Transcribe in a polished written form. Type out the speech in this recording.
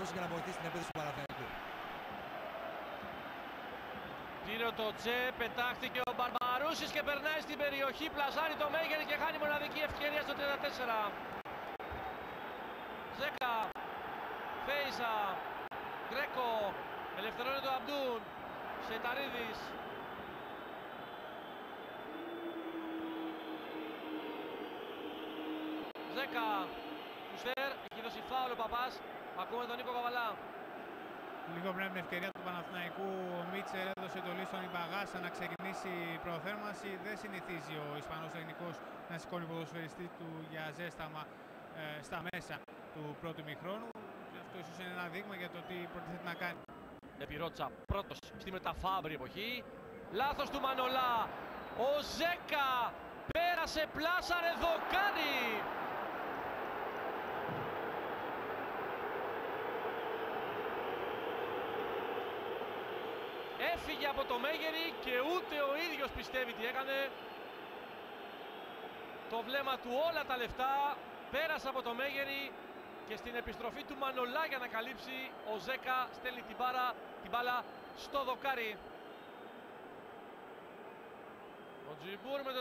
μπορούσε και να βοηθήσει την επίθεση του Παναθηναϊκού. Γύρω το Τσε, πετάχτηκε ο Μπαρμπαρούσης και περνάει στην περιοχή, πλασάρει το Μέγερη και χάνει μοναδική ευκαιρία στο 34. Ζέκα, Φέισα, Γκρέκο, ελευθερώνει το Αμπτούν, Σεϊταρίδης. Ζέκα, Φουστέρ, έχει δώσει φάουλ ο Παπάς, ακούμε τον Νίκο Καβαλά. Λίγο πριν την ευκαιρία του Παναθηναϊκού, ο Μίτσελ έδωσε το στον Ιμπαγάσα να ξεκινήσει η προθέρμανση. Δεν συνηθίζει ο Ισπανός τεχνικός να σηκώνει ποδοσφαιριστή του για ζέσταμα στα μέσα του πρώτου ημιχρόνου. Αυτό ίσως είναι ένα δείγμα για το τι προτίθεται να κάνει. Επιρώτσα πρώτος στη μεταφάμπρη εποχή. Λάθος του Μανολά. Ο Ζέκα πέρασε, πλάσαρε, δοκάρι. Έφυγε από το Μέγερη και ούτε ο ίδιος πιστεύει τι έκανε. Το βλέμμα του όλα τα λεφτά, πέρασε από το Μέγερη και στην επιστροφή του Μανολά για να καλύψει ο Ζέκα στέλνει την μπάλα στο δοκάρι. Ο Τζιμπούρ με το